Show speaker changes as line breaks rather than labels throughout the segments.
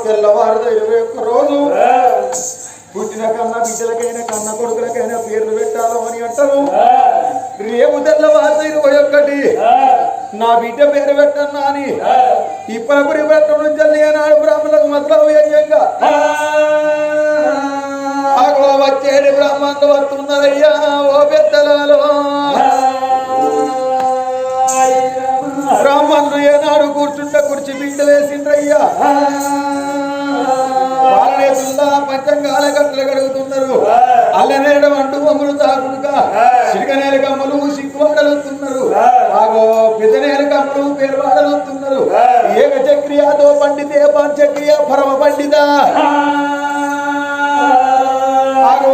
తెల్లవారు 21 రోజు పుట్టిన కన్న బిడ్డలకైనా కన్న కొడుకులకైనా పేర్లు పెట్టాలో అని అంటారు. రేపు తెల్లవారు 21 నా బిడ్డ పేరు పెట్టన్నా అని ఇప్పటిపురి పెట్టడం నుంచి నాడు బ్రాహ్మణులకు మతలవు యజ్ఞంగా వచ్చేది బ్రాహ్మణులు వస్తున్నారయ్యా. ఓ పెద్దలలో బ్రాహ్మణులు ఏనాడు కూర్చుంటే కుర్చీ బిడ్డలు వేసిండ్రయ్యా. వాళ్ళేసుల్లా పంచంగాల గట్లు కడుగుతున్నారు. అల్లనేయడం అంటూ బొమ్మలు తాగుడుగా సిరిగనేల కమ్మలు సిక్కువాడలుతున్నారు. పెద్దనేల కమ్మలు పేరువాడలుతున్నారు. ఏక చక్రియాతో పండితే పంచక్రియ పరమ పండిత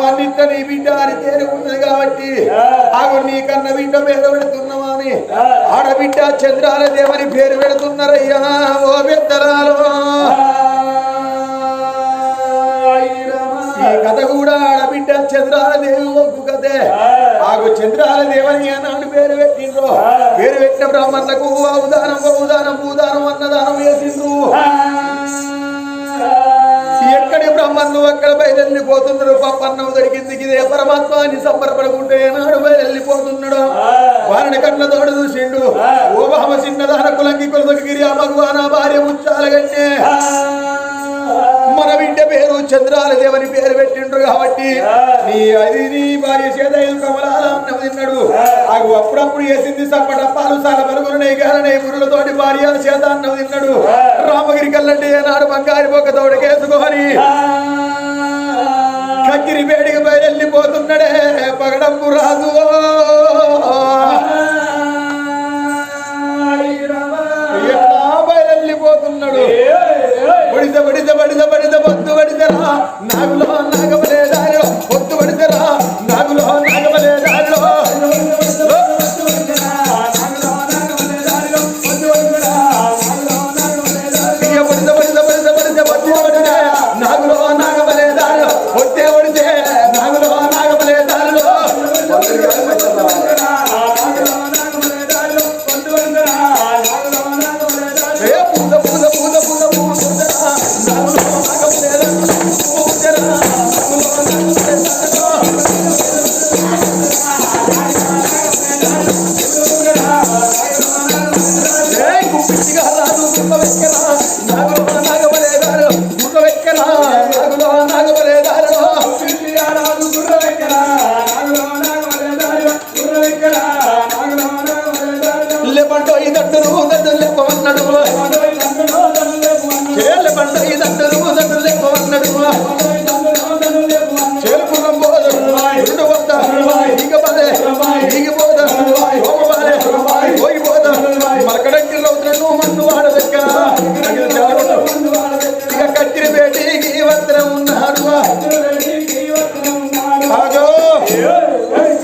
అన్నింట నీ బిడ్డ అని తేలి ఉన్నది కాబట్టి నీ కన్న బిడ్డ పేరు పెడుతున్నావా అని ఆడబిడ్డ చంద్రాల దేవని పేరు పెడుతున్నారయ్యా. ఓ పెద్దరాలో ఈ కథ కూడా ఆడబిడ్డ చంద్రాల దేవి ఒగ్గు కథే. చంద్రాల దేవని అన్నాడు పేరు పెట్టిండ్రు. పేరు పెట్టిన బ్రాహ్మణులకు అవుదానం బహుదానం భూదానం అన్నదానం వేసిండ్రు. ఎక్కడి బ్రహ్మను అక్కడ బయలుపోతున్నాడు. పప్పన్నం దొరికింది ఇదే పరమాత్మ అని సంబరపడుకుంటే నాడు బయలుపోతున్నాడు. వారిని కన్న తోడు చూసిండు. ఓ బామ చిన్నదాన కులంగి కులగిరి మగువాన భార్య ముచ్చాల గట్టే మన బిడ్డ పేరు చంద్రాల దేవని పేరు పెట్టిండ్రు కాబట్టి నీ భార్య చేదైలు కమలాల అన్నం తిన్నాడు. అప్పుడప్పుడు వేసింది సప్పటప్పాలు సాల పరుగులు గాలనే మురులతోటి భార్య చేత అన్నం తిన్నాడు. రామగిరి కల్లంటే నాడు బంగారి ఒక తోడకేసుకొని కక్కిరి వేడికి బయలుపోతున్నాడే. పగడంపు రాదు ఎట్లా బయలుపోతున్నాడు. బడిద బడిద బడిద బడిద పొత్తు బడిదరా నాగులో నాగమలే దారిలో పొత్తు బడిదరా నాగులో నాగమలే దారిలో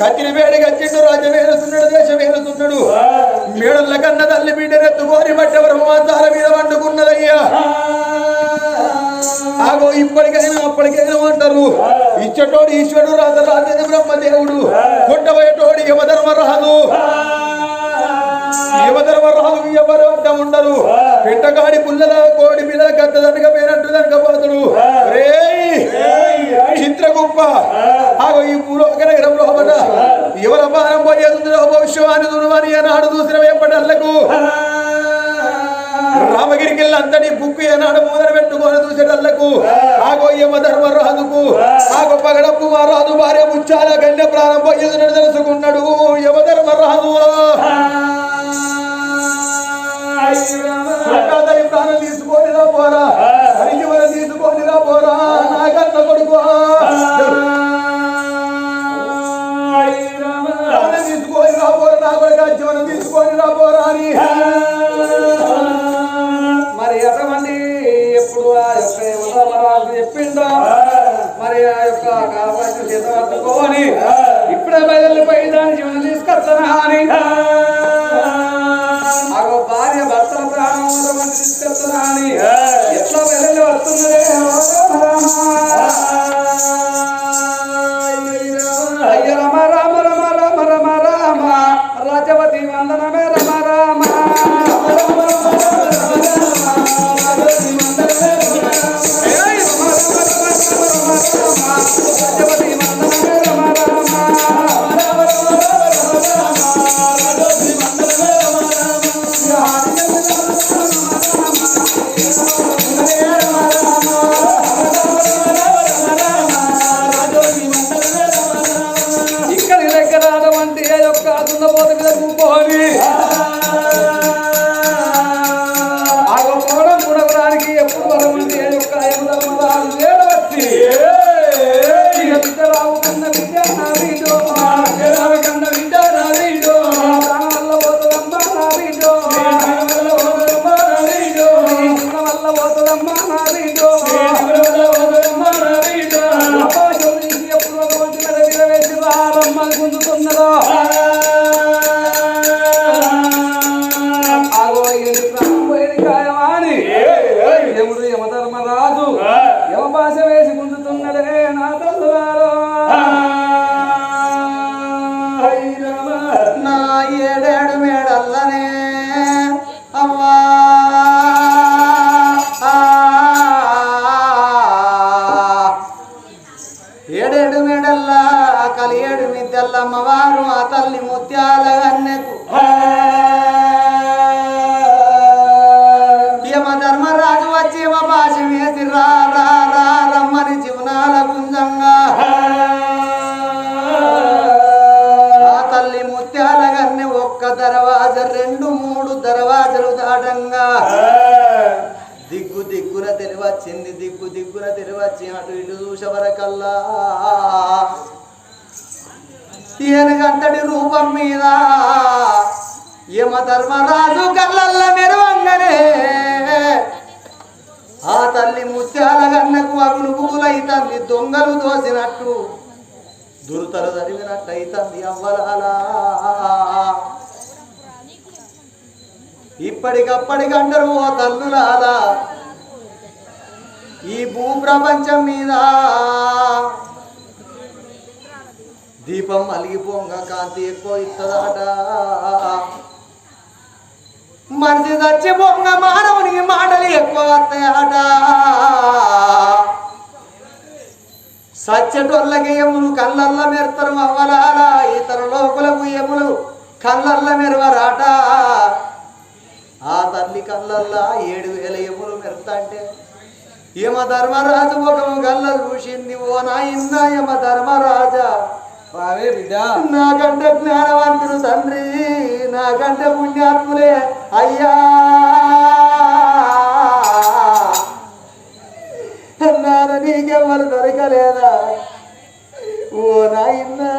కత్తిరి వేడి కచ్చిండు. రాజ్యం వేలుతున్నాడు, దేశం వేలుతున్నాడు. మేడల కన్న తల్లి బిడ్డనెత్తుకోని బట్టెవరు మాతాల మీద వండుకున్నదయ్యా. ఇప్పటికైనా అప్పటికైనా అంటారు. ఇచ్చటోడు ఈశ్వరుడు, రాజరాజు బ్రహ్మదేవుడు, కొట్టబోయేటోడు యమధర్మరాజు. యమధర్మరాజు ఎవరు అడ్డం ఉండరు. పెట్టగాడి పుల్లల కోడి పిల్లల కత్త దనకపోయినట్టు దనకపోతుడు. చిత్రగుప్ప ఈ భూలోకనగరం లోపల ఎవర పానం పోయేందులో భవిష్యవాణి దుర్వాణి అన్నాడు. చూసిన వేపటల్లకు రామగిరికి అంతటి బుక్కు ఏనాడు మూదర పెట్టుకొని చూసేటల్లకు యమధర్మరాజుకు పగడప్పు మా రాజు భార్య ముచ్చాల గండె ప్రాణం పోయేదని తెలుసుకున్నాడు యమధర్మరాజు. ప్రాణం తీసుకొనిరా పోరా, హరిజీవనం తీసుకొనిరా పోరా నాగన్న కొడుకు. తీసుకొని రాబోరా నా కొడుకు, జీవనం తీసుకొని రాబోరా అని మరి అటువంటి ఎప్పుడు ఆ యొక్క యమధర్మరాజు చెప్పిండ్రా. మరి ఆ యొక్క కాపాడు చేత పట్టుకోని ఇప్పుడే బయలుపోయి దాని జీవనం తీసుకొస్తానా అని భార్య భర్తల ప్రాణం తీసుకొస్తున్నా అని ఎట్లా వెళ్ళి వస్తున్నదే. అయ్య రమ రామ రమ రమ రమ రామ రాజవతి వందనమే రమ రామ రాజవతి వందనమే రమ రామ.
యముడు యమధర్మరాజు యమ భాష వేసి గుంజుతున్నడే నా తల్లులారో
నా ఏడేడు మేడల్లనే అవ్వా ఏడేడు మేడల్లా కలియేడు మిద్దెల్లమ్మవారు ఆ తల్లి ముత్యాల గన్నెకు యమధర్మరాజు వచ్చి యమ భాష వేసి రా రా రా రమ్మని జీవనాల గుంజంగా ఆ తల్లి ముత్యాల గన్నె ఒక్క దర్వాజ 2 3 దర్వాజలు దాటంగా దిగ్గు దిగ్గున తెలివచ్చింది దిగ్గు దిగ్గున తెలివచ్చి అటు ఇటు చూసవరకల్లా ఏనుగంతటి రూపం మీద యమధర్మరాజు కళ్ళల్ల మెరవంగనే ఆ తల్లి ముత్యాల గన్నకు అగులు పువ్వులైతంది దొంగలు దోసినట్టు దుర్తలు జరిగినట్టు అయితంది అవ్వలాలా ఇప్పటికప్పటికంటారు ఓ తల్లులాలా ఈ భూప్రపంచం మీద దీపం అలిగిపోంగ కాంతి ఎక్కువ ఇస్తుందట మనిషి చచ్చిపోంగ మానవునికి మాటలు ఎక్కువ వస్తాయట సచ్చటోళ్ళకి ఎములు కళ్ళల్ల మెరుతారు అవ్వలాలా ఇతర లోకులకు ఎములు కళ్ళల్ల మెరవరాట ఆ తల్లి కళ్ళల్లా 7000 ఎములు మెరుతంటే యమధర్మరాజు ముఖము గల్ల చూసింది ఓ నాయన్న యమధర్మరాజా
బావే బిడ్డ
నాకంటే జ్ఞానవంతుడు తండ్రి నాకంటే పుణ్యాత్ములే అయ్యా నాన్న నీకెవరు దొరకలేదా ఓ నాయన్నా